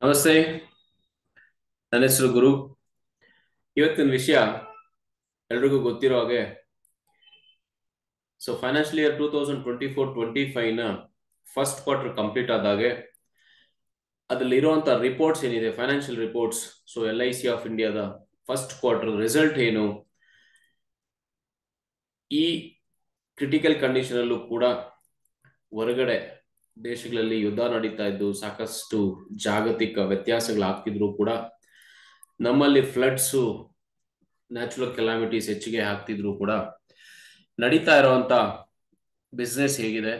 ನಮಸ್ತೆ. ನನ್ನ ಹೆಸರು ಗುರು. ಇವತ್ತಿನ ವಿಷಯ ಎಲ್ರಿಗೂ ಗೊತ್ತಿರೋ ಹಾಗೆ ಫೈನಾನ್ಷಿಯಲ್ ಇಯರ್ 2024-25 ನ ಫಸ್ಟ್ ಕ್ವಾರ್ಟರ್ ಕಂಪ್ಲೀಟ್ ಆದಾಗೆ ಅದರಲ್ಲಿ ಇರುವಂತ ರಿಪೋರ್ಟ್ಸ್ ಏನಿದೆ, ಫೈನಾನ್ಷಿಯಲ್ ರಿಪೋರ್ಟ್ಸ್, LIC ಆಫ್ ಇಂಡಿಯಾದ ಫಸ್ಟ್ ಕ್ವಾರ್ಟರ್ ರಿಸಲ್ಟ್ ಏನು, ಈ ಕ್ರಿಟಿಕಲ್ ಕಂಡೀಷನ್ ಅಲ್ಲೂ ಕೂಡ ಹೊರಗಡೆ ದೇಶಗಳಲ್ಲಿ ಯುದ್ಧ ನಡೀತಾ ಇದ್ದು ಸಾಕಷ್ಟು ಜಾಗತಿಕ ವ್ಯತ್ಯಾಸಗಳಾಗ್ತಿದ್ರು ಕೂಡ ನಮ್ಮಲ್ಲಿ ಫ್ಲಡ್ಸು, ನ್ಯಾಚುರಲ್ ಕೆಲಾಮಿಟೀಸ್ ಹೆಚ್ಚಿಗೆ ಆಗ್ತಿದ್ರು ಕೂಡ ನಡೀತಾ ಇರುವಂತ ಬಿಸ್ನೆಸ್ ಹೇಗಿದೆ,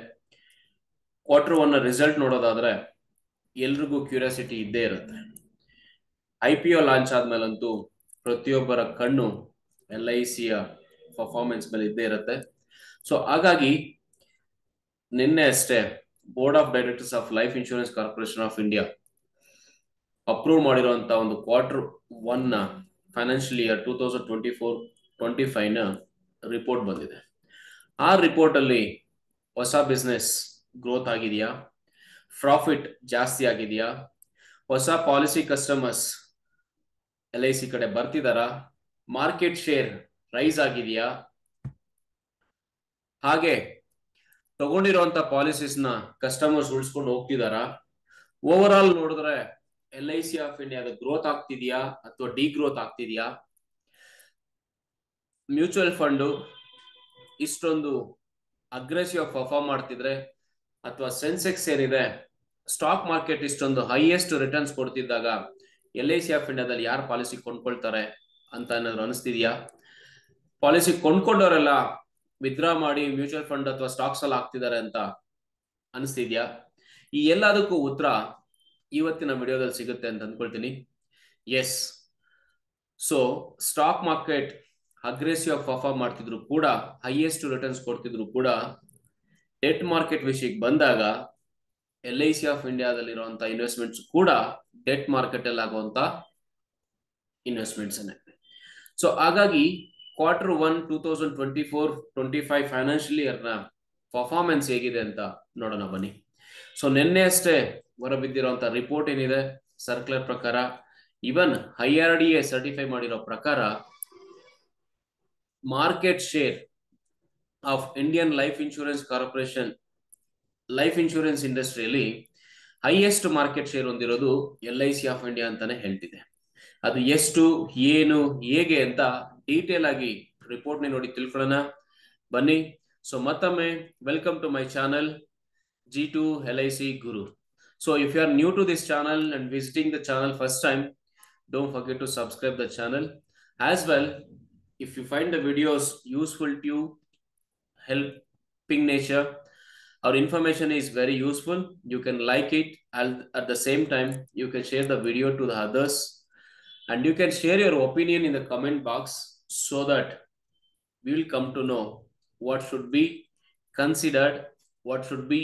ಕ್ವಾರ್ಟರ್ 1 ರಿಸಲ್ಟ್ ನೋಡೋದಾದ್ರೆ ಎಲ್ರಿಗೂ ಕ್ಯೂರಿಯಾಸಿಟಿ ಇದ್ದೇ ಇರುತ್ತೆ. IPO ಲಾಂಚ್ ಆದ್ಮೇಲಂತೂ ಪ್ರತಿಯೊಬ್ಬರ ಕಣ್ಣು LICಯ ಪರ್ಫಾರ್ಮೆನ್ಸ್ ಮೇಲೆ ಇದ್ದೇ ಇರುತ್ತೆ. ಹಾಗಾಗಿ ನಿನ್ನೆ ಅಷ್ಟೇ board of directors of life Insurance Corporation of India approve ಮಾಡಿರುವಂತ ಒಂದು ಕ್ವಾರ್ಟರ್ 1 ನ ಫೈನಾನ್ಷಿಯಲ್ ಇಯರ್ 2024-25 ನ ರಿಪೋರ್ಟ್ ಬಂದಿದೆ. ಆ ರಿಪೋರ್ಟ್ ಅಲ್ಲಿ ಹೊಸ ಬಿಸ್ನೆಸ್ ಗ್ರೋತ್ ಆಗಿದೆಯಾ, ಪ್ರಾಫಿಟ್ ಜಾಸ್ತಿ ಆಗಿದೆಯಾ, ಹೊಸ ಪಾಲಿಸಿ ಕಸ್ಟಮರ್ಸ್ LIC ಕಡೆ ಬರ್ತಿದಾರಾ, ಮಾರ್ಕೆಟ್ ಶೇರ್ ರೈಸ್ ಆಗಿದೆಯಾ, ಹಾಗೆ ತಗೊಂಡಿರುವಂತ ಪಾಲಿಸೀಸ್ ನ ಕಸ್ಟಮರ್ಸ್ ಉಳಿಸ್ಕೊಂಡು ಹೋಗ್ತಿದಾರಾ, ಓವರ್ ಆಲ್ ನೋಡಿದ್ರೆ LIC ಆಫ್ ಇಂಡಿಯಾದ ಗ್ರೋತ್ ಆಗ್ತಿದ್ಯಾ ಅಥವಾ ಡಿ ಗ್ರೋತ್ ಆಗ್ತಿದ್ಯಾ, ಮ್ಯೂಚುವಲ್ ಫಂಡ್ ಇಷ್ಟೊಂದು ಅಗ್ರೆಸಿವ್ ಪರ್ಫಾರ್ಮ್ ಮಾಡ್ತಿದ್ರೆ ಅಥವಾ ಸೆನ್ಸೆಕ್ಸ್ ಏನಿದೆ ಸ್ಟಾಕ್ ಮಾರ್ಕೆಟ್ ಇಷ್ಟೊಂದು ಹೈಯೆಸ್ಟ್ ರಿಟರ್ನ್ಸ್ ಕೊಡ್ತಿದ್ದಾಗ LIC ಆಫ್ ಇಂಡಿಯಾದಲ್ಲಿ ಯಾರು ಪಾಲಿಸಿ ಕೊಂಡ್ಕೊಳ್ತಾರೆ ಅಂತ ಏನಾದ್ರು ಅನಿಸ್ತಿದ್ಯಾ, ಪಾಲಿಸಿ ಕೊಂಡ್ಕೊಂಡವರೆಲ್ಲ ವಿತ್ಡ್ರಾ ಮಾಡಿ ಮ್ಯೂಚುವಲ್ ಫಂಡ್ ಅಥವಾ ಸ್ಟಾಕ್ಸ್ ಅಲ್ಲಿ ಹಾಕ್ತಿದ್ದಾರೆ ಅಂತ ಅನಿಸ್ತಿದ್ಯಾ? ಈ ಎಲ್ಲದಕ್ಕೂ ಉತ್ತರ ಇವತ್ತಿನ ವಿಡಿಯೋದಲ್ಲಿ ಸಿಗುತ್ತೆ ಅಂತ ಅನ್ಕೊಳ್ತೀನಿ. Yes, stock market aggressive perform ಮಾಡ್ತಿದ್ರು ಕೂಡ, ಹೈಯೆಸ್ಟ್ ರಿಟರ್ನ್ಸ್ ಕೊಡ್ತಿದ್ರು ಕೂಡ, ಡೆಟ್ ಮಾರ್ಕೆಟ್ ವಿಷಯಕ್ಕೆ ಬಂದಾಗ LIC ಆಫ್ ಇಂಡಿಯಾದಲ್ಲಿರುವಂತ ಇನ್ವೆಸ್ಟ್ಮೆಂಟ್ಸ್ ಕೂಡ ಡೆಟ್ ಮಾರ್ಕೆಟ್ ಅಲ್ಲಿ ಆಗುವಂತ ಇನ್ವೆಸ್ಟ್ಮೆಂಟ್ಸ್. ಹಾಗಾಗಿ ಕ್ವಾರ್ಟರ್ 1 2024-25 ಫೈನಾನ್ಷಿಯಲ್ ಇಯರ್ ನ ಪರ್ಫಾರ್ಮೆನ್ಸ್ ಹೇಗಿದೆ ಅಂತ ನೋಡೋಣ ಬನ್ನಿ. ನಿನ್ನೆ ಅಷ್ಟೇ ಹೊರಬಿದ್ದಿರುವಂತ ರಿಪೋರ್ಟ್ ಏನಿದೆ, ಸರ್ಕ್ಯುಲರ್ ಪ್ರಕಾರ, ಇವನ್ IRDA ಸರ್ಟಿಫೈ ಮಾಡಿರೋ ಪ್ರಕಾರ market share of Indian Life Insurance Corporation life insurance ಇಂಡಸ್ಟ್ರಿಯಲ್ಲಿ ಹೈಯೆಸ್ಟ್ ಮಾರ್ಕೆಟ್ ಶೇರ್ ಹೊಂದಿರೋದು LIC ಆಫ್ ಇಂಡಿಯಾ ಅಂತಾನೆ ಹೇಳ್ತಿದೆ. ಅದು ಎಷ್ಟು, ಏನು, ಹೇಗೆ ಅಂತ ಡೀಟೇಲ್ ಆಗಿ ರಿಪೋರ್ಟ್ ನೋಡಿ ತಿಳ್ಕೊಳ್ಳೋಣ ಬನ್ನಿ. ಮತ್ತೊಮ್ಮೆ welcome to my channel G2 LIC Guru. If you are new to this channel and visiting the channel first time, don't forget to subscribe the channel. As well, if you find the videos useful to you, helping nature, our information is very useful, you can like it, and at the same time you can share the video to the others, and you can share your opinion in the comment box so that we will come to know what should be considered, what should be,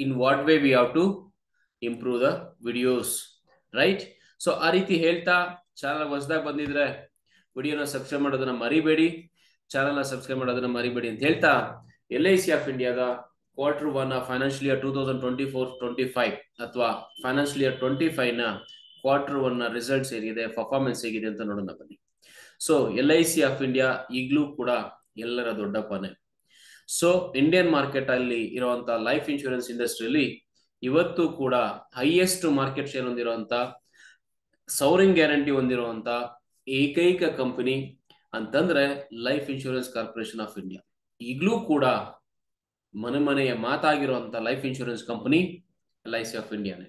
in what way we have to improve the videos, right? ಆ ರೀತಿ ಹೇಳ್ತಾ channel ಹೊಸದಾಗಿ ಬಂದಿದ್ರೆ ವಿಡಿಯೋನ subscribe ಮಾಡೋದನ್ನ ಮರಿಬೇಡಿ, ಚಾನಲ್ನ subscribe ಮಾಡೋದನ್ನ ಮರಿಬೇಡಿ ಅಂತ ಹೇಳ್ತಾ LIC ಆಫ್ ಇಂಡಿಯಾದ ಕ್ವಾರ್ಟರ್ 1 ಫೈನಾನ್ಷಿಯಲ್ ಇಯರ್ 2024-25 ಅಥವಾ ಫೈನಾನ್ಷಿಯಲ್ ಇಯರ್ 25 ನ ಕ್ವಾರ್ಟರ್ 1 ನ ರಿಸಲ್ಟ್ಸ್ ಹೇಗಿದೆ, ಪರ್ಫಾರ್ಮೆನ್ಸ್ ಹೇಗಿದೆ ಅಂತ ನೋಡೋಣ ಬನ್ನಿ. LIC ಆಫ್ ಇಂಡಿಯಾ ಈಗಲೂ ಕೂಡ ಎಲ್ಲರ ದೊಡ್ಡಪ್ಪನೇ. ಇಂಡಿಯನ್ ಮಾರ್ಕೆಟ್ ಅಲ್ಲಿ ಇರುವಂತ ಲೈಫ್ ಇನ್ಶೂರೆನ್ಸ್ ಇಂಡಸ್ಟ್ರಿಯಲ್ಲಿ ಇವತ್ತು ಕೂಡ ಹೈಯೆಸ್ಟ್ ಮಾರ್ಕೆಟ್ ಶೇರ್ ಹೊಂದಿರುವಂತ, ಸವರಿಂಗ್ ಗ್ಯಾರಂಟಿ ಹೊಂದಿರುವಂತ ಏಕೈಕ ಕಂಪನಿ ಅಂತಂದ್ರೆ Life Insurance Corporation of India. ಈಗಲೂ ಕೂಡ ಮನೆಯ ಮಾತಾಗಿರುವಂತ life insurance company LIC of ಇಂಡಿಯಾನೇ.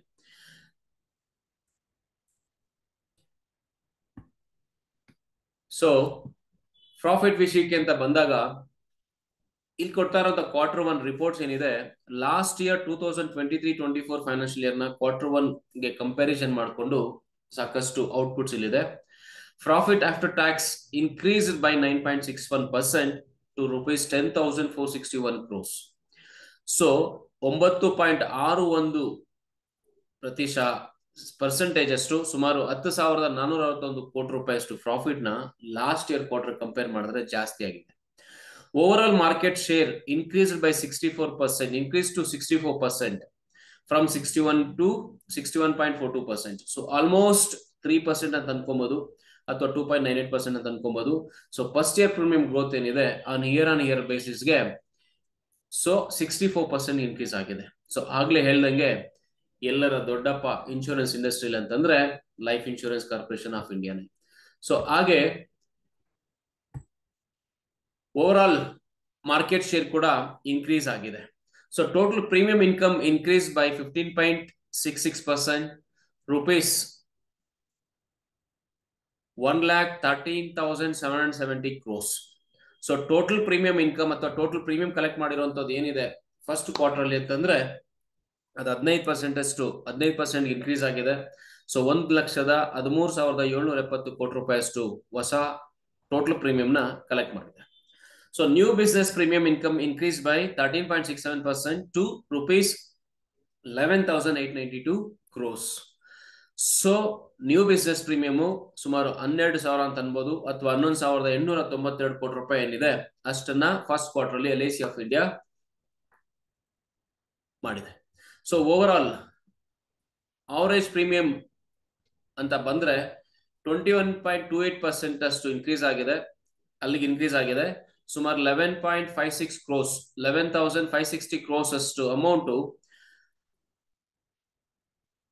ಪ್ರಾಫಿಟ್ ವಿಷಯಕ್ಕೆ ಅಂತ ಬಂದಾಗ ಇಲ್ಲಿ ಕೊಡ್ತಾ ಇರೋ ಕ್ವಾರ್ಟರ್ 1 ರಿಪೋರ್ಟ್ಸ್ ಏನಿದೆ, ಲಾಸ್ಟ್ ಇಯರ್ 2023-24 ಫೈನಾನ್ಷಿಯಲ್ ಇಯರ್ ನ ಕ್ವಾರ್ಟರ್ 1 ಗೆ ಕಂಪ್ಯಾರಿಸನ್ ಮಾಡಿಕೊಂಡು ಸಾಕಷ್ಟು ಔಟ್ಪುಟ್ಸ್ ಇಲ್ಲಿದೆ. Profit after tax increased by 9.61% to rupees 10,461 crores. 9.61% ಅಷ್ಟು, ಸುಮಾರು 10,461 ಕೋಟಿ ರೂಪಾಯಿ ಅಷ್ಟು ಪ್ರಾಫಿಟ್ ನ ಲಾಸ್ಟ್ ಇಯರ್ ಕ್ವಾರ್ಟರ್ ಕಂಪೇರ್ ಮಾಡಿದ್ರೆ ಜಾಸ್ತಿ ಆಗಿದೆ. Overall market share increased by 64%, increased to 64%. From 61 to 61.42%. So almost 3% ಅಂತ ಅನ್ಕೊಬಹುದು, ಅಥವಾ 2.98% ಅಂತ ಅನ್ಕೊಬಹುದು. So first year premium growth ಏನಿದೆ ಆನ್ ಇಯರ್ ಬೇಸಿಸ್ಗೆ ಸೊ 64% ಇನ್ಕ್ರೀಸ್ ಆಗಿದೆ. ಸೊ ಆಗ್ಲೇ ಹೇಳ್ದಂಗೆ ಎಲ್ಲರ ದೊಡ್ಡಪ್ಪ ಇನ್ಶೂರೆನ್ಸ್ ಇಂಡಸ್ಟ್ರಿಲ್ ಅಂತಂದ್ರೆ ಲೈಫ್ ಇನ್ಶೂರೆನ್ಸ್ ಕಾರ್ಪೊರೇಷನ್ ಆಫ್ ಇಂಡಿಯಾನೇ. ಸೊ ಹಾಗೆ ಓವರ್ ಆಲ್ ಮಾರ್ಕೆಟ್ ಶೇರ್ ಕೂಡ ಇನ್ಕ್ರೀಸ್ ಆಗಿದೆ. So total premium income increase by 15.66%, rupees 1,13,770 crores. So total premium income ಅಥವಾ ಟೋಟಲ್ ಪ್ರೀಮಿಯಂ ಕಲೆಕ್ಟ್ ಮಾಡಿರುವಂತದ್ದು ಏನಿದೆ ಫಸ್ಟ್ ಕ್ವಾರ್ಟರ್ ಅಲ್ಲಿ ಅಂತಂದ್ರೆ ಅದು 15% ಇನ್ಕ್ರೀಸ್ ಆಗಿದೆ. ಸೊ 1,13,770 ಕೋಟಿ ರೂಪಾಯಿಯಷ್ಟು ಹೊಸ ಟೋಟಲ್ ಪ್ರೀಮಿಯಂ ನ ಕಲೆಕ್ಟ್ ಮಾಡಿದೆ. So new business premium income increase by 13.67% to rupees 11,892 crores. So new business premium ಸುಮಾರು 12,000 ಅಂತ ಅನ್ಬೋದು, ಅಥವಾ 11,892 ಕೋಟಿ ರೂಪಾಯಿ ಏನಿದೆ ಅಷ್ಟನ್ನ ಫಸ್ಟ್ ಕ್ವಾರ್ಟರ್ ಅಲ್ಲಿ LIC ಆಫ್ ಇಂಡಿಯಾ ಮಾಡಿದೆ. So over all average premium ಅಂತ ಬಂದ್ರೆ 21.28% ಅಷ್ಟು ಇನ್ಕ್ರೀಸ್ ಆಗಿದೆ, ಅಲ್ಲಿಗೆ ಇನ್ಕ್ರೀಸ್ ಆಗಿದೆ. ಸುಮಾರು 11.56 crores 11,560 crores ಅಷ್ಟು amount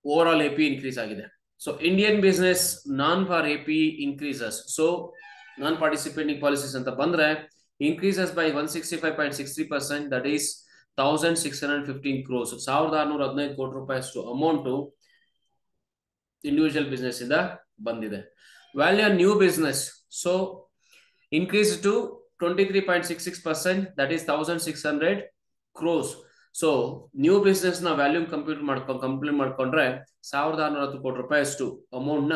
overall AP increase ಆಗಿದೆ. So Indian business non for AP increases. So non participating policies ಅಂತ ಬಂದ್ರೆ increases by 165.63%, that is 1,615 crores 1,615 ಕೋಟಿ ರೂಪಾಯಿ ಅಷ್ಟು ಅಮೌಂಟ್ ಇಂಡಿವಿಜುವಲ್ ಬಿಸ್ನೆಸ್ ಇಂದ ಬಂದಿದೆ. Value new business so increase to 23.66%, that is 1,600 crores. So new business ನ volume complete ಮಾಡ್ಕೊಂಡ್ರೆ 1,610 ಕೋಟಿ ರೂಪಾಯಿ ಅಷ್ಟು ಅಮೌಂಟ್ ನ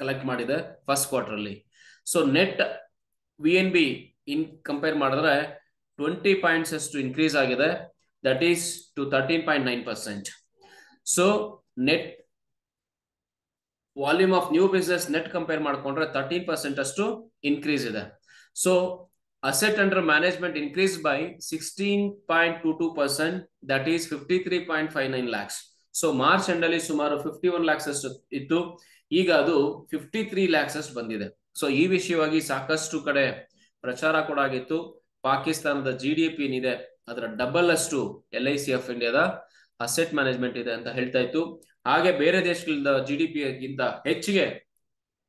ಕಲೆಕ್ಟ್ ಮಾಡಿದೆ ಫಸ್ಟ್ ಕ್ವಾರ್ಟರ್ ಅಲ್ಲಿ. So net VNB in compare ಮಾಡಿದ್ರೆ 20 ಪಾಯಿಂಟ್ಸ್ ಅಷ್ಟು ಇನ್ಕ್ರೀಸ್ ಆಗಿದೆ, that is to 13.9%. So net volume of new business net compare ಮಾಡ್ಕೊಂಡ್ರೆ 13% ಅಷ್ಟು ಇನ್ಕ್ರೀಸ್ ಇದೆ. So asset under management increased by 16.22%, that is 53.59 lakhs. So March end ಅಲ್ಲಿ ಸುಮಾರು 51 lakhs ಅಷ್ಟು ಇತ್ತು, ಈಗ ಅದು 53 lakhs ಅಷ್ಟು ಬಂದಿದೆ. ಸೊ ಈ ವಿಷಯವಾಗಿ ಸಾಕಷ್ಟು ಕಡೆ ಪ್ರಚಾರ ಕೂಡ ಆಗಿತ್ತು. ಪಾಕಿಸ್ತಾನದ GDP ಏನಿದೆ ಅದರ ಡಬಲ್ ಅಷ್ಟು LIC ಆಫ್ ಇಂಡಿಯಾದ ಅಸೆಟ್ ಮ್ಯಾನೇಜ್ಮೆಂಟ್ ಇದೆ ಅಂತ ಹೇಳ್ತಾ ಇತ್ತು. ಹಾಗೆ ಬೇರೆ ದೇಶಗಳಿಂದ GDP ಗಿಂತ ಹೆಚ್ಚಿಗೆ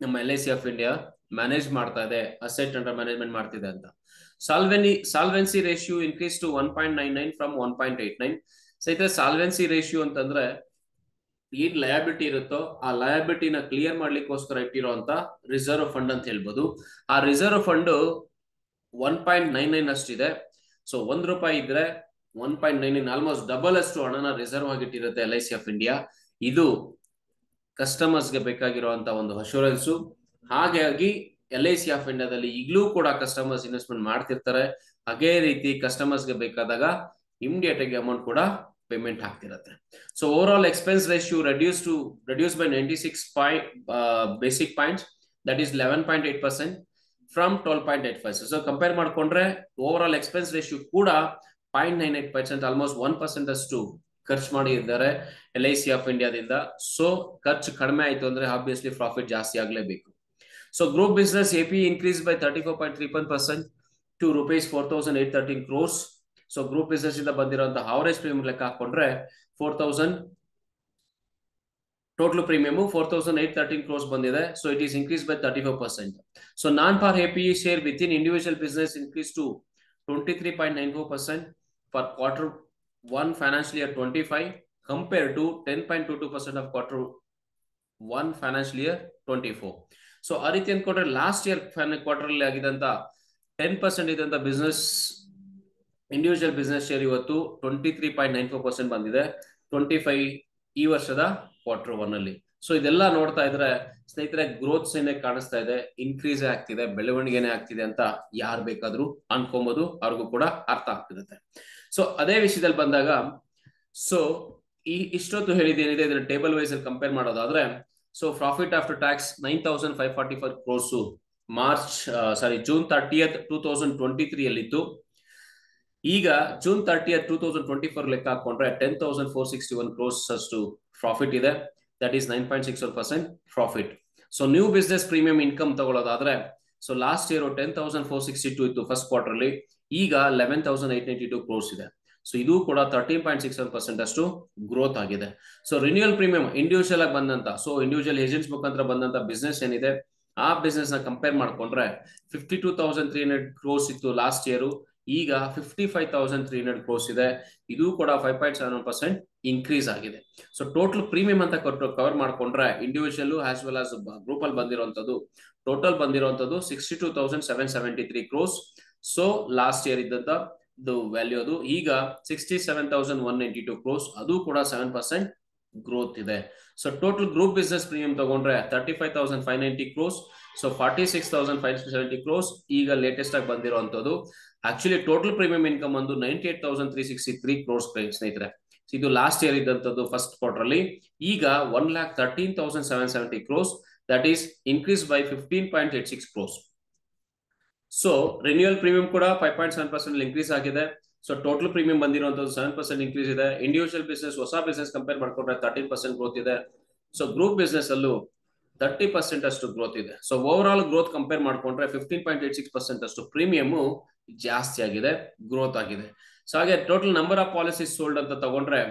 ನಮ್ಮ LIC ಆಫ್ ಇಂಡಿಯಾ ಮ್ಯಾನೇಜ್ ಮಾಡ್ತಾ ಇದೆ, ಅಸೆಟ್ ಅಂಡರ್ ಮ್ಯಾನೇಜ್ಮೆಂಟ್ ಮಾಡ್ತಿದೆ ಅಂತ. Solvency ratio increase to 1.99 from 1.89. ಸಹಿತ ಸಾಲ್ವೆನ್ಸಿ ರೇಷಿಯೋ ಅಂತಂದ್ರೆ ಏನ್ ಲಯಬಿಲಿಟಿ ಇರುತ್ತೋ ಆ ಲಯಬಿಲಿಟಿನ ಕ್ಲಿಯರ್ ಮಾಡ್ಲಿಕ್ಕೋಸ್ಕರ ಇಟ್ಟಿರುವಂತ ರಿಸರ್ವ್ ಫಂಡ್ ಅಂತ ಹೇಳ್ಬೋದು. ಆ ರಿಸರ್ವ್ ಫಂಡ್ 1.99 ಅಷ್ಟಿದೆ. ಸೊ ₹1 ಇದ್ರೆ 1.99 ಆಲ್ಮೋಸ್ಟ್ ಡಬಲ್ ಅಷ್ಟು ಹಣನ ರಿಸರ್ವ್ ಆಗಿಟ್ಟಿರುತ್ತೆ LIC ಆಫ್ ಇಂಡಿಯಾ. ಇದು ಕಸ್ಟಮರ್ಸ್ಗೆ ಬೇಕಾಗಿರುವಂತ ಒಂದು ಅಶೂರೆನ್ಸ್. ಹಾಗಾಗಿ LIC ಆಫ್ ಇಂಡಿಯಾದಲ್ಲಿ ಈಗಲೂ ಕೂಡ ಕಸ್ಟಮರ್ಸ್ ಇನ್ವೆಸ್ಟ್ಮೆಂಟ್ ಮಾಡ್ತಿರ್ತಾರೆ. ಅದೇ ರೀತಿ ಕಸ್ಟಮರ್ಸ್ಗೆ ಬೇಕಾದಾಗ ಇಮಿಡಿಯೇಟ್ ಆಗಿ ಅಮೌಂಟ್ ಕೂಡ ಪೇಮೆಂಟ್ ಆಗ್ತಿರುತ್ತೆ. So over all expense ratio reduced by 96 basic points, that is 11.8% from 12.85. So compare ಮಾಡ್ಕೊಂಡ್ರೆ ಓವರ್ ಆಲ್ ಎಕ್ಸ್ಪೆನ್ಸ್ ರೇಷಿಯೋ ಕೂಡ 0.98%, ಆಲ್ಮೋಸ್ಟ್ 1% ಅಷ್ಟು ಖರ್ಚು ಮಾಡಿದ್ದಾರೆ LIC ಆಫ್ ಇಂಡಿಯಾದಿಂದ. ಸೊ ಖರ್ಚು ಕಡಿಮೆ ಆಯ್ತು ಅಂದ್ರೆ ಆಬ್ವಿಯಸ್ಲಿ ಪ್ರಾಫಿಟ್ ಜಾಸ್ತಿ ಆಗ್ಲೇಬೇಕು. So group business AP increased by 34.31% to rupees 4,813 crores. So group business ಇಂದ ಬಂದಿರುವಂತಹ ಅವರೇಜ್ ಪ್ರೀಮಿಯಂ ಲೆಕ್ಕ ಹಾಕೊಂಡ್ರೆ 4,000 ಟೋಟಲ್ ಪ್ರೀಮಿಯಂ 4,813 crores ಬಂದಿದೆ. So it is increase by 34%. So non for AP share with in individual business increase to 23.94% for Q1 financial year 25 compared to 10.22% of Q1 financial year 24. So ಆ ರೀತಿ ಅಂದ್ಕೊಂಡ್ರೆ last year quarter ಅಲ್ಲಿ ಆಗಿದಂತ 10% ಇದ್ದಂತ business individual business share ಇವತ್ತು 23.94% ಬಂದಿದೆ 25 ಈ ವರ್ಷದ Q1 ಅಲ್ಲಿ. ಸೊ ಇದೆಲ್ಲ ನೋಡ್ತಾ ಇದ್ರೆ ಸ್ನೇಹಿತರೆ ಗ್ರೋತ್ಸ್ ಏನೇ ಕಾಣಿಸ್ತಾ ಇದೆ, ಇನ್ಕ್ರೀಸ್ ಆಗ್ತಿದೆ, ಬೆಳವಣಿಗೆನೆ ಆಗ್ತಿದೆ ಅಂತ ಯಾರು ಬೇಕಾದ್ರೂ ಅನ್ಕೊಬಹುದು, ಅವ್ರಿಗೂ ಕೂಡ ಅರ್ಥ ಆಗ್ತಿರುತ್ತೆ. ಸೊ ಅದೇ ವಿಷಯದಲ್ಲಿ ಬಂದಾಗ ಸೊ ಇಷ್ಟೊತ್ತು ಹೇಳಿದೇನಿದೆ ಇದರ ಟೇಬಲ್ ವೈಸ್ ಅಲ್ಲಿ ಕಂಪೇರ್ ಮಾಡೋದಾದ್ರೆ so profit after tax 9,544 crores June 30th 2023 ಅಲ್ಲಿತ್ತು. ಈಗ ಜೂನ್ 30th 2024 ಲೆಕ್ಕ ಹಾಕೊಂಡ್ರೆ 10,461 crores ಅಷ್ಟು ಪ್ರಾಫಿಟ್ ಇದೆ. That is 9.61% profit. So new business premium income ತಗೊಳ್ಳೋದಾದ್ರೆ, ಸೊ ಲಾಸ್ಟ್ ಇಯರ್ 10,462 ಇತ್ತು ಫಸ್ಟ್ ಕ್ವಾರ್ಟರ್ ಅಲ್ಲಿ, ಈಗ 11,892 crores ಇದೆ. ಸೊ ಇದು ಕೂಡ 13.67% ಅಷ್ಟು ಗ್ರೋತ್ ಆಗಿದೆ. ಸೊ ರಿನ್ಯೂವಲ್ ಪ್ರೀಮಿಯಂ ಇಂಡಿವಿಜುವಲ್ ಆಗಿ ಬಂದಂತ, ಸೊ ಇಂಡಿವಿಜುವಲ್ ಏಜೆಂಟ್ಸ್ ಮುಖಾಂತರ ಬಂದಂತ ಬಿಸ್ನೆಸ್ ಏನಿದೆ, ಆ ಬಿಸ್ನೆಸ್ ನ ಕಂಪೇರ್ ಮಾಡ್ಕೊಂಡ್ರೆ 52,300 crores ಇತ್ತು ಲಾಸ್ಟ್ ಇಯರ್, ಈಗ 55,300 crores ಇದೆ. ಇದು ಕೂಡ 5.7% ಇನ್ಕ್ರೀಸ್ ಆಗಿದೆ. ಸೊ ಟೋಟಲ್ ಪ್ರೀಮಿಯಂ ಅಂತ ಕವರ್ ಮಾಡ್ಕೊಂಡ್ರೆ individual as well as group ಅಲ್ಲಿ ಬಂದಿರುವಂತದ್ದು ಟೋಟಲ್ ಬಂದಿರುವಂತದ್ದು 62,773 crores. ಸೊ ಲಾಸ್ಟ್ ಇಯರ್ ಇದ್ದಂತ ವ್ಯಾಲ್ಯೂ ಅದು ಈಗ 67,192 crores, ಅದು ಕೂಡ 7% ಗ್ರೋತ್ ಇದೆ. So total group business premium ತಗೊಂಡ್ರೆ 35,590 crores, ಸೊ 46,570 crores ಈಗ ಲೇಟೆಸ್ಟ್ ಆಗಿ ಬಂದಿರುವಂತದ್ದು. ಆಕ್ಚುಲಿ ಟೋಟಲ್ ಪ್ರೀಮಿಯಂ ಇನ್ಕಮ್ ಒಂದು 98,363 crores ಸ್ನೇಹಿತರೆ. ಇದು ಲಾಸ್ಟ್ ಇಯರ್ ಇದ್ದಂತದ್ದು ಫಸ್ಟ್ ಕ್ವಾರ್ಟರ್ ಅಲ್ಲಿ, ಈಗ 1,13,770 crores, that is increase by 15.86 crores. So renewal premium ಕೂಡ 5.7% ಇನ್ಕ್ರೀಸ್ ಆಗಿದೆ. ಸೊ ಟೋಟಲ್ ಪ್ರೀಮಿಯಂ ಬಂದಿರುವಂತದ್ದು 7% ಇನ್ಕ್ರೀಸ್ ಇದೆ. ಇಂಡಿವಿಜುವಲ್ ಬಿಸ್ನೆಸ್ ಹೊಸ ಬಿಸ್ನೆಸ್ ಕಂಪೇರ್ ಮಾಡ್ಕೊಂಡ್ರೆ 13% ಗ್ರೋತ್ ಇದೆ. ಸೊ ಗ್ರೂಪ್ ಬಿಸ್ನೆಸ್ ಅಲ್ಲೂ 30% ಅಷ್ಟು ಗ್ರೋತ್ ಇದೆ. So over all growth compare ಮಾಡ್ಕೊಂಡ್ರೆ 15.86% ಅಷ್ಟು ಪ್ರೀಮಿಯಂ ಜಾಸ್ತಿ ಆಗಿದೆ, ಗ್ರೋತ್ ಆಗಿದೆ. ಸೊ ಹಾಗೆ total number of policies sold ಅಂತ ತಗೊಂಡ್ರೆ,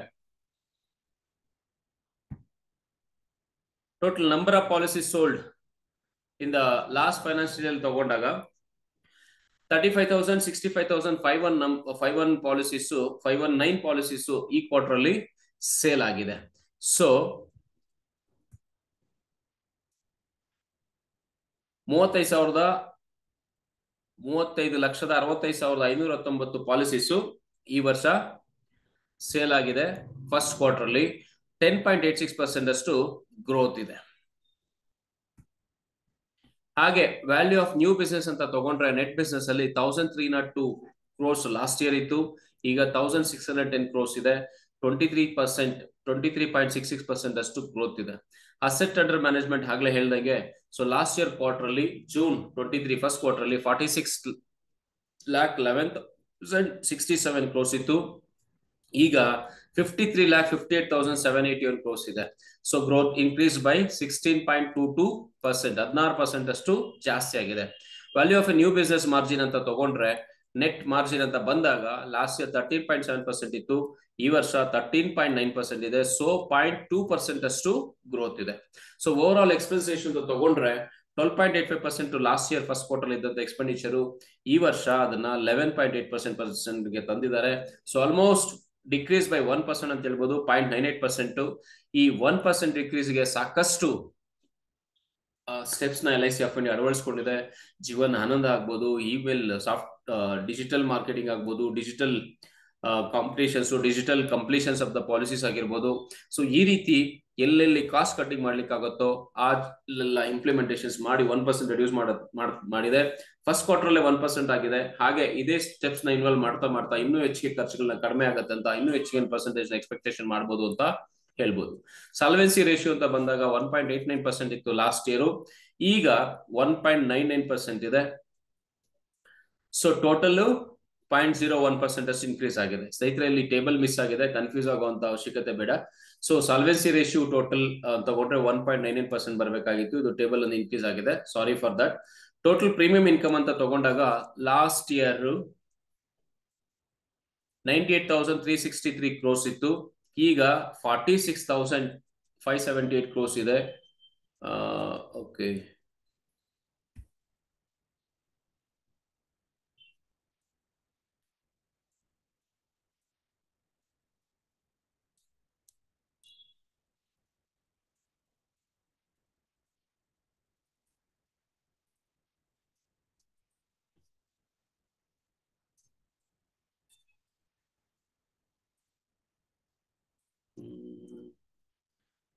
total number of policies sold in the last financial ತಗೊಂಡಾಗ 35,000, 65,000, 519 ಪಾಲಿಸೀಸ್ ಈ ಕ್ವಾರ್ಟರ್ ಅಲ್ಲಿ ಸೇಲ್ ಆಗಿದೆ. ಸೊ 35,65,519 ಪಾಲಿಸೀಸ್ ಈ ವರ್ಷ ಸೇಲ್ ಆಗಿದೆ. ಫಸ್ಟ್ ಕ್ವಾರ್ಟರ್ ಅಲ್ಲಿ 10.86% ಅಷ್ಟು ಗ್ರೋತ್ ಇದೆ. ಹಾಗೆ ವ್ಯಾಲ್ಯೂ ಆಫ್ ನ್ಯೂ ಬಿಸ್ನೆಸ್ ಅಂತ ತಗೊಂಡ್ರೆ, ನೆಟ್ ಬಿಸ್ನೆಸ್ ಅಲ್ಲಿ 1,302 crores ಲಾಸ್ಟ್ ಇಯರ್ ಇತ್ತು, ಈಗ 1,610 crores ಇದೆ. 23.66% ಅಷ್ಟು ಗ್ರೋತ್ ಇದೆ. ಅಸೆಟ್ ಅಂಡರ್ ಮ್ಯಾನೇಜ್ಮೆಂಟ್ ಆಗ್ಲೇ ಹೇಳ್ದಂಗೆ, ಸೊ ಲಾಸ್ಟ್ ಇಯರ್ ಕ್ವಾರ್ಟರ್ ಅಲ್ಲಿ ಜೂನ್ 23 ಫಸ್ಟ್ ಕ್ವಾರ್ಟರ್ ಅಲ್ಲಿ 46,11,067 crores ಇತ್ತು, ಈಗ 53,58,781 crores ಇದೆ. ಸೊ ಗ್ರೋತ್ ಇನ್ಕ್ರೀಸ್ ಬೈ 16.22%, 16% ಅಷ್ಟು ಜಾಸ್ತಿ ಆಗಿದೆ. Value of A new business margin ಅಂತ ತಗೊಂಡ್ರೆ, ನೆಟ್ ಮಾರ್ಜಿನ್ ಅಂತ ಬಂದಾಗ ಲಾಸ್ಟ್ ಇಯರ್ 13.7% ಇತ್ತು, ಈ ವರ್ಷ 13.9% ಇದೆ. ಸೊ 0.2% ಅಷ್ಟು ಗ್ರೋತ್ ಇದೆ. So over all expense ratio ತಗೊಂಡ್ರೆ 12.85% ಲಾಸ್ಟ್ ಇಯರ್ ಫಸ್ಟ್ ಕ್ವಾರ್ಟರ್ ಇದ್ದಂತ ಎಕ್ಸ್ಪೆಂಡಿಚರ್, ಈ ವರ್ಷ ಅದನ್ನ 11.8% ಗೆ ತಂದಿದ್ದಾರೆ. ಸೊ ಆಲ್ಮೋಸ್ಟ್ ಡಿಕ್ರೀಸ್ ಬೈ 1% ಅಂತ ಹೇಳ್ಬೋದು, 0.98%. ಈ 1% ಡಿಕ್ರೀಸ್ ಗೆ ಸಾಕಷ್ಟು ಸ್ಟೆಪ್ಸ್ ನ LIC ಆಫ್ ಇಂಡಿಯಾ ಅಳವಡಿಸಿಕೊಂಡಿದೆ. ಜೀವನ್ ಆನಂದ ಆಗ್ಬೋದು, ಇಮೇಲ್ ಸಾಫ್ಟ್ ಡಿಜಿಟಲ್ ಮಾರ್ಕೆಟಿಂಗ್ ಆಗ್ಬೋದು, digital competitions, digital completions of the policies ಆಗಿರ್ಬೋದು. ಸೊ ಈ ರೀತಿ ಎಲ್ಲೆಲ್ಲಿ ಕಾಸ್ಟ್ ಕಟ್ಟಿಂಗ್ ಮಾಡ್ಲಿಕ್ಕೆ ಆಗುತ್ತೋ ಎಲ್ಲ ಇಂಪ್ಲಿಮೆಂಟೇಷನ್ಸ್ ಮಾಡಿ 1% ರಿಡ್ಯೂಸ್ ಮಾಡಿದೆ. ಫಸ್ಟ್ ಕ್ವಾರ್ಟರ್ ಅಲ್ಲೇ 1% ಆಗಿದೆ. ಹಾಗೆ ಇದೇ ಸ್ಟೆಪ್ಸ್ ನ ಇನ್ವಾಲ್ವ್ ಮಾಡ್ತಾ ಇನ್ನೂ ಹೆಚ್ಚಿಗೆ ಖರ್ಚುಗಳನ್ನ ಕಡಿಮೆ ಆಗತ್ತೆ ಅಂತ, ಇನ್ನೂ ಹೆಚ್ಚಿಗೆ ಪರ್ಸೆಂಟೇಜ್ ನ ಎಕ್ಸ್ಪೆಕ್ಟೇಷನ್ ಮಾಡ್ಬೋದು ಅಂತ ಹೇಳ್ಬೋದು. ಸಾಲ್ವೆನ್ಸಿ ರೇಷಿಯೋ ಅಂತ ಬಂದಾಗ 1.89% ಇತ್ತು ಲಾಸ್ಟ್ ಇಯರ್, ಈಗ 1.99% ಇದೆ. ಸೊ ಟೋಟಲ್ 0.01% ಅಷ್ಟು ಇನ್ಕ್ರೀಸ್ ಆಗಿದೆ. ಸ್ನೇಹಿತರೆ, ಇಲ್ಲಿ ಟೇಬಲ್ ಮಿಸ್ ಆಗಿದೆ, ಕನ್ಫ್ಯೂಸ್ ಆಗುವಂತ ಅವಶ್ಯಕತೆ ಬೇಡ. ಸೊ ಸಾಲ್ವೆನ್ಸಿ ರೇಷಿಯೋ ಟೋಟಲ್ ತಗೊಂಡ್ರೆ 1.99% ಬರಬೇಕಾಗಿತ್ತು, ಇದು ಟೇಬಲ್ ಅಲ್ಲಿ ಇನ್ಕ್ರೀಸ್ ಆಗಿದೆ, sorry for that. Total premium income ಅಂತ ತಗೊಂಡಾಗ ಲಾಸ್ಟ್ ಇಯರ್ 98,363 crores ಇತ್ತು, ಈಗ 46,578 crores ಇದೆ. Okay,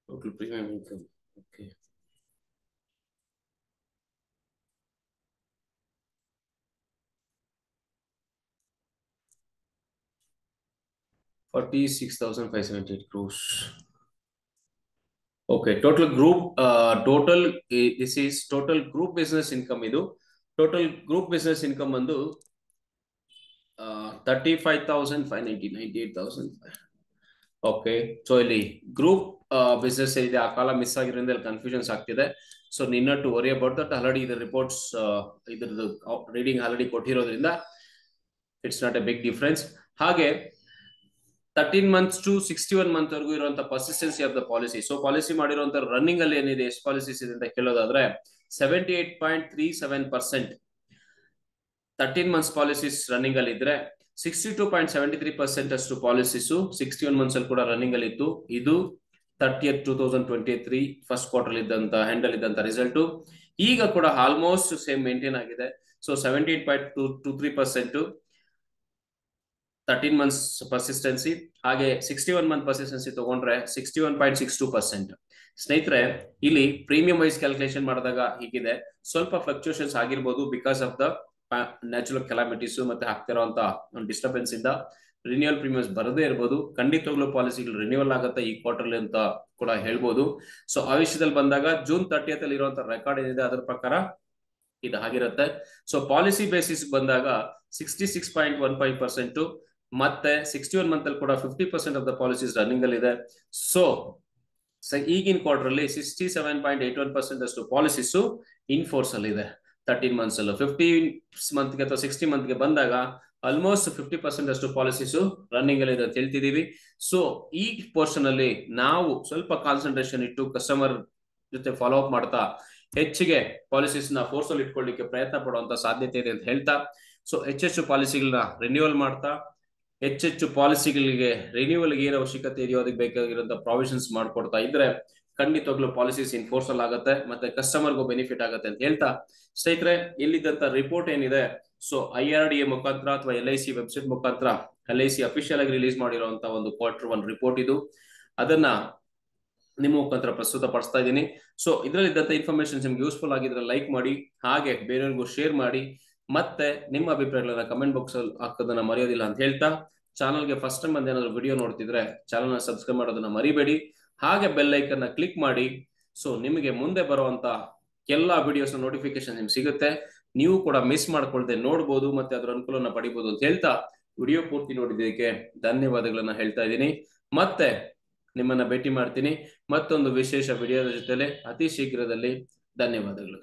total premium income. Okay. $46,578 crores. Okay, total group, this is total group business income. Idu total group business income ಅಂದು 35,590 okay. So ಇಲ್ಲಿ group business ಇದೆ, ಆ ಕಾಲ ಮಿಸ್ ಆಗಿರೋದ್ರಿಂದ ಇಲ್ಲಿ ಕನ್ಫ್ಯೂಷನ್ಸ್ ಆಗ್ತಿದೆ. ಸೊ ನಿನ್ನ to worry about that, already ಇದರ ರಿಪೋರ್ಟ್ಸ್ ಇದ್ರದ್ದು ರೀಡಿಂಗ್ ಆಲ್ರೆಡಿ ಕೊಟ್ಟಿರೋದ್ರಿಂದ it's not a big difference. ಹಾಗೆ 13 months to 61 month ವರೆಗೂ ಇರುವಂತ persistency of the policy. So policy ಮಾಡಿರುವಂತ ರನ್ನಿಂಗ್ ಅಲ್ಲಿ ಏನಿದೆ, ಎಷ್ಟು ಪಾಲಿಸೀಸ್ ಇದೆ ಅಂತ ಕೇಳೋದಾದ್ರೆ 78.37%. 13 months ಪಾಲಿಸೀಸ್ ರನ್ನಿಂಗ್ ಅಲ್ಲಿ ಇದ್ರೆ 62.73% ಅಷ್ಟು ಪಾಲಿಸೀಸು 61 months ಅಲ್ಲಿ ಕೂಡ ರನ್ನಿಂಗ್ ಅಲ್ಲಿ ಇತ್ತು. ಇದು 30th 2023 ಫಸ್ಟ್ ಕ್ವಾರ್ಟರ್ ಇದ್ದಂತ ಹ್ಯಾಂಡಲ್ ಇದ್ದಂತ ರಿಸಲ್ಟ್ ಈಗ ಕೂಡ ಆಲ್ಮೋಸ್ಟ್ ಸೇಮ್ ಮೇಂಟೈನ್ ಆಗಿದೆ. ಸೊ 78.23% 13 months ಪರ್ಸಿಸ್ಟೆನ್ಸಿ, ಹಾಗೆ 61 month ಪರ್ಸಿಸ್ಟೆನ್ಸಿ ತಗೊಂಡ್ರೆ 61.62%. ಸ್ನೇಹಿತರೆ, ಇಲ್ಲಿ ಪ್ರೀಮಿಯಂ ವೈಸ್ ಕ್ಯಾಲ್ಕುಲೇಷನ್ ಮಾಡಿದಾಗ ಹೀಗಿದೆ, ಸ್ವಲ್ಪ ಫ್ಲಕ್ಚುಯೇಷನ್ಸ್ ಆಗಿರ್ಬೋದು because of the natural calamities ಮತ್ತೆ ಆಗ್ತಿರೋಂತ ಡಿಸ್ಟರ್ಬೆನ್ಸ್ ಇಂದ ರಿನ್ಯೂವಲ್ ಪ್ರೀಮಿಯಮ್ಸ್ ಬರದೇ ಇರಬಹುದು. ಖಂಡಿತವಾಗ್ಲೂ ಪಾಲಿಸಿಗಳು ರಿನ್ಯೂವಲ್ ಆಗುತ್ತೆ ಈ ಕ್ವಾರ್ಟರ್ಲಿ ಅಂತ ಕೂಡ ಹೇಳ್ಬೋದು. ಸೊ ಆ ವಿಷಯದಲ್ಲಿ ಬಂದಾಗ ಜೂನ್ 30th ಅಲ್ಲಿ ಇರುವಂತ ರೆಕಾರ್ಡ್ ಏನಿದೆ ಅದರ ಪ್ರಕಾರ ಇದು ಆಗಿರುತ್ತೆ. ಸೊ ಪಾಲಿಸಿ ಬೇಸಿಸ್ ಬಂದಾಗ 66.15%, ಮತ್ತೆ 61 month ಅಲ್ಲಿ ಕೂಡ 50% ಆಫ್ ದ ಪಾಲಿಸೀಸ್ ರನ್ನಿಂಗ್ ಅಲ್ಲಿ ಇದೆ. ಸೊ ಈಗಿನ ಕ್ವಾರ್ಟರ್ ಅಲ್ಲಿ 67.81% ಅಷ್ಟು ಪಾಲಿಸೀಸ್ ಇನ್ ಫೋರ್ಸ್ ಅಲ್ಲಿ ಇದೆ 13 months ಅಲ್ಲೂ. 15 month ಅಥವಾ 60 month ಬಂದಾಗ ಆಲ್ಮೋಸ್ಟ್ 50% ಅಷ್ಟು ಪಾಲಿಸೀಸ್ ರನ್ನಿಂಗ್ ಅಲ್ಲಿ ಇದೆ ಅಂತ ಹೇಳ್ತಿದೀವಿ. ಸೊ ಈ ಪೋರ್ಷನ್ ಅಲ್ಲಿ ನಾವು ಸ್ವಲ್ಪ ಕಾನ್ಸಂಟ್ರೇಷನ್ ಇಟ್ಟು ಕಸ್ಟಮರ್ ಜೊತೆ ಫಾಲೋ ಅಪ್ ಮಾಡ್ತಾ ಹೆಚ್ಚಿಗೆ ಪಾಲಿಸೀಸ್ ನ ಫೋರ್ಸ್ ಅಲ್ಲಿ ಇಟ್ಕೊಳ್ಳಿಕ್ಕೆ ಪ್ರಯತ್ನ ಪಡುವಂತ ಸಾಧ್ಯತೆ ಇದೆ ಅಂತ ಹೇಳ್ತಾ, ಸೊ ಹೆಚ್ಚೆಚ್ಚು ಪಾಲಿಸಿಗಳನ್ನ ರಿನ್ಯೂವಲ್ ಮಾಡ್ತಾ ಹೆಚ್ಚೆಚ್ಚು ಪಾಲಿಸಿಗಳಿಗೆ ರಿನ್ಯೂವಲ್ಗೆ ಏನು ಅವಶ್ಯಕತೆ ಇದೆಯೋ ಅದಕ್ಕೆ ಬೇಕಾಗಿರುವಂತ ಪ್ರಾವಿಷನ್ಸ್ ಮಾಡ್ಕೊಡ್ತಾ ಇದ್ರೆ ಖಂಡಿತವಾಗ್ಲೂ ಪಾಲಿಸೀಸ್ ಇನ್ಫೋರ್ಸ್ ಅಲ್ಲಿ ಆಗುತ್ತೆ, ಮತ್ತೆ ಕಸ್ಟಮರ್ಗೂ ಬೆನಿಫಿಟ್ ಆಗುತ್ತೆ ಅಂತ ಹೇಳ್ತಾ, ಸ್ನೇಹಿತರೆ ಇಲ್ಲಿದ್ದಂತ ರಿಪೋರ್ಟ್ ಏನಿದೆ, ಸೊ IRDA ಮುಖಾಂತರ ಅಥವಾ LIC ವೆಬ್ಸೈಟ್ ಮುಖಾಂತರ LIC ಅಫಿಷಿಯಲ್ ಆಗಿ ರಿಲೀಸ್ ಮಾಡಿರುವಂತ ಒಂದು Q1 ರಿಪೋರ್ಟ್ ಇದು. ಅದನ್ನ ನಿಮ್ಮ ಮುಖಾಂತರ ಪ್ರಸ್ತುತ ಪಡಿಸ್ತಾ ಇದ್ದೀನಿ. ಸೊ ಇದರಲ್ಲಿ ಇದ್ದಂತ ಇನ್ಫಾರ್ಮೇಶನ್ ನಿಮ್ಗೆ ಯೂಸ್ಫುಲ್ ಆಗಿದ್ರೆ ಲೈಕ್ ಮಾಡಿ, ಹಾಗೆ ಬೇರೆಯವ್ರಿಗೂ ಶೇರ್ ಮಾಡಿ, ಮತ್ತೆ ನಿಮ್ಮ ಅಭಿಪ್ರಾಯಗಳನ್ನ ಕಮೆಂಟ್ ಬಾಕ್ಸ್ ಅಲ್ಲಿ ಹಾಕೋದನ್ನ ಮರೆಯೋದಿಲ್ಲ ಅಂತ ಹೇಳ್ತಾ, ಚಾನಲ್ಗೆ ಫಸ್ಟ್ ಟೈಮ್ ಬಂದು ಏನಾದ್ರು ವಿಡಿಯೋ ನೋಡ್ತಿದ್ರೆ ಚಾನಲ್ನ ಸಬ್ಸ್ಕ್ರೈಬ್ ಮಾಡೋದನ್ನ ಮರಿಬೇಡಿ, ಹಾಗೆ ಬೆಲ್ ಐಕನ್ ನ ಕ್ಲಿಕ್ ಮಾಡಿ. ಸೊ ನಿಮಗೆ ಮುಂದೆ ಬರುವಂತ ಎಲ್ಲಾ ವಿಡಿಯೋಸ್ ನೋಟಿಫಿಕೇಶನ್ ನಿಮ್ಗೆ ಸಿಗುತ್ತೆ, ನೀವು ಕೂಡ ಮಿಸ್ ಮಾಡ್ಕೊಳ್ದೆ ನೋಡ್ಬೋದು ಮತ್ತೆ ಅದರ ಅನುಕೂಲನ ಪಡಿಬಹುದು ಅಂತ ಹೇಳ್ತಾ, ವಿಡಿಯೋ ಪೂರ್ತಿ ನೋಡಿದ್ದಕ್ಕೆ ಧನ್ಯವಾದಗಳನ್ನ ಹೇಳ್ತಾ ಇದ್ದೀನಿ. ಮತ್ತೆ ನಿಮ್ಮನ್ನ ಭೇಟಿ ಮಾಡ್ತೀನಿ ಮತ್ತೊಂದು ವಿಶೇಷ ವಿಡಿಯೋದ ಜೊತೆಲೆ ಅತಿ ಶೀಘ್ರದಲ್ಲಿ. ಧನ್ಯವಾದಗಳು.